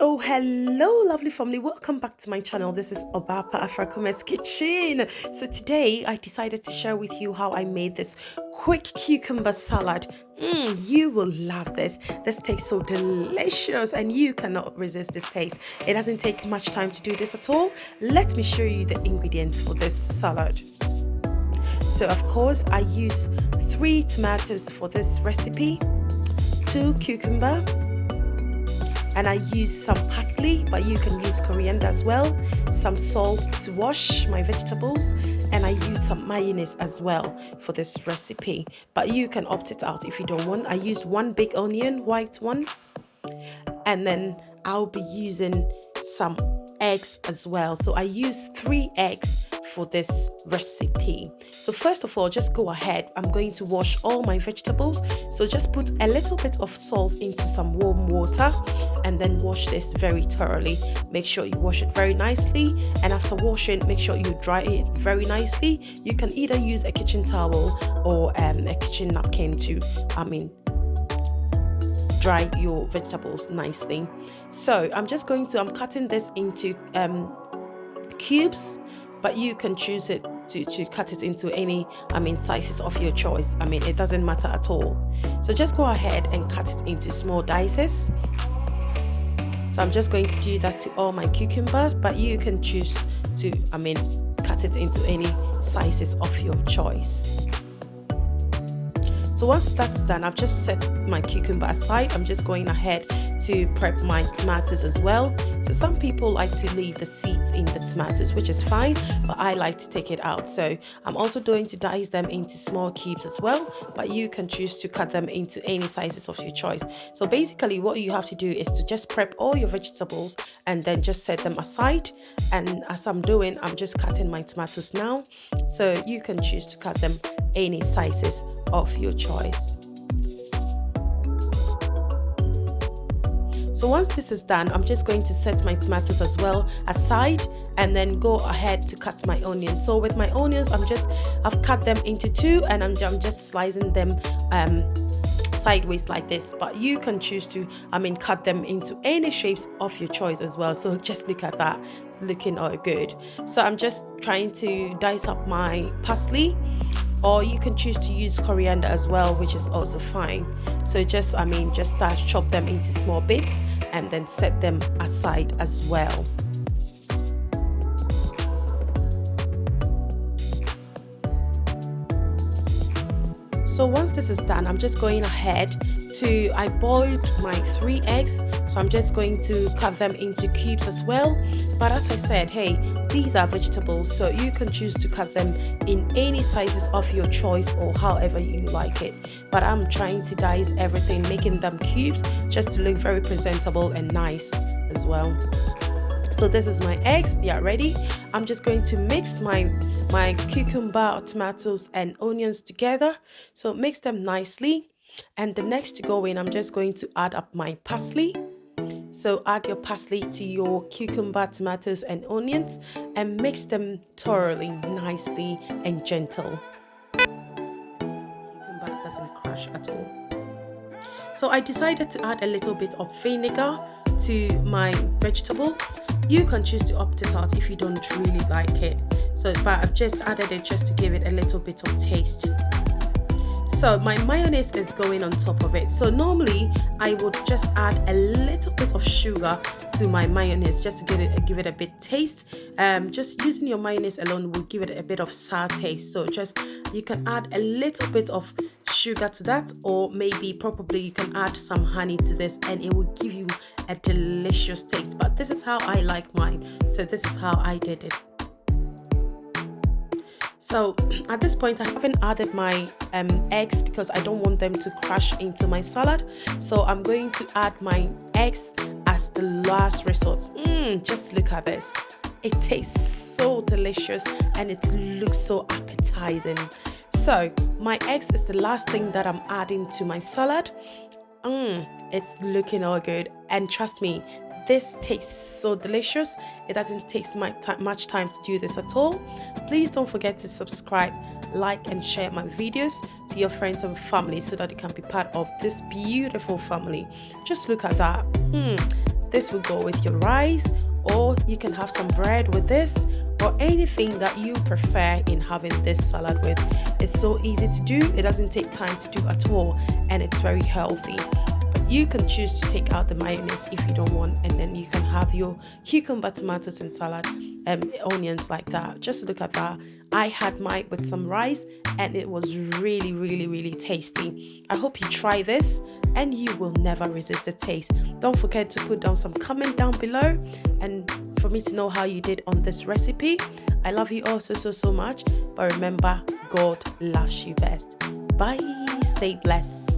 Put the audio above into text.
Oh, hello, lovely family. Welcome back to my channel. This is Obapa Afrakume's Kitchen. So today I decided to share with you how I made this quick cucumber salad. You will love this. This tastes so delicious and you cannot resist this taste. It doesn't take much time to do this at all. Let me show you the ingredients for this salad. So of course I use 3 tomatoes for this recipe, 2 cucumber, and I use some parsley, but you can use coriander as well, some salt to wash my vegetables, and I use some mayonnaise as well for this recipe, but you can opt it out if you don't want. I used 1 big onion, white one, and then I'll be using some eggs as well. So I use 3 eggs for this recipe. So first of all, just go ahead. I'm going to wash all my vegetables. So just put a little bit of salt into some warm water and then wash this very thoroughly. Make sure you wash it very nicely, and after washing, make sure you dry it very nicely. You can either use a kitchen towel or a kitchen napkin to dry your vegetables nicely. So I'm cutting this into cubes, but you can choose it to cut it into any sizes of your choice. It doesn't matter at all. So just go ahead and cut it into small dices. So I'm just going to do that to all my cucumbers, but you can choose to cut it into any sizes of your choice. So once that's done, I've just set my cucumber aside. I'm just going ahead to prep my tomatoes as well. So some people like to leave the seeds in the tomatoes, which is fine, but I like to take it out. So I'm also going to dice them into small cubes as well, but you can choose to cut them into any sizes of your choice. So basically what you have to do is to just prep all your vegetables and then just set them aside. And as I'm doing, I'm just cutting my tomatoes now. So you can choose to cut them any sizes of your choice. So once this is done, I'm just going to set my tomatoes as well aside and then go ahead to cut my onions. So with my onions, I've cut them into 2 and I'm just slicing them sideways like this, but you can choose to cut them into any shapes of your choice as well. So just look at that, it's looking all good. So I'm just trying to dice up my parsley, or you can choose to use coriander as well, which is also fine. So just start chop them into small bits and then set them aside as well. So once this is done, I'm just going ahead I boiled my 3 eggs, so I'm just going to cut them into cubes as well. But as I said, hey, these are vegetables, so you can choose to cut them in any sizes of your choice or however you like it. But I'm trying to dice everything, making them cubes just to look very presentable and nice as well. So this is my eggs, they are ready. I'm just going to mix my cucumber, tomatoes and onions together. So mix them nicely. And the next to go in, I'm just going to add up my parsley. So add your parsley to your cucumber, tomatoes and onions and mix them thoroughly, nicely and gentle. Cucumber doesn't crush at all. So I decided to add a little bit of vinegar to my vegetables. You can choose to opt it out if you don't really like it. But I've just added it just to give it a little bit of taste. So my mayonnaise is going on top of it. So normally I would just add a little bit of sugar to my mayonnaise just to give it a bit taste. Just using your mayonnaise alone will give it a bit of sour taste. So you can add a little bit of sugar to that, or probably you can add some honey to this and it will give you a delicious taste. But this is how I like mine. So this is how I did it. So at this point I haven't added my eggs because I don't want them to crash into my salad. So I'm going to add my eggs as the last resort. Just look at this. It tastes so delicious and it looks so appetizing. So my eggs is the last thing that I'm adding to my salad. It's looking all good, and trust me, this tastes so delicious. It doesn't take much time to do this at all. Please don't forget to subscribe, like and share my videos to your friends and family so that you can be part of this beautiful family. Just look at that. This will go with your rice, or you can have some bread with this, or anything that you prefer in having this salad with. It's so easy to do, it doesn't take time to do at all, and it's very healthy. But you can choose to take out the mayonnaise if you don't want, and then you can have your cucumber, tomatoes and salad, onions like that. Just look at that. I had mine with some rice and it was really, really, really tasty. I hope you try this and you will never resist the taste. Don't forget to put down some comment down below and for me to know how you did on this recipe. I love you all so much, but remember, God loves you best. Bye. Stay blessed.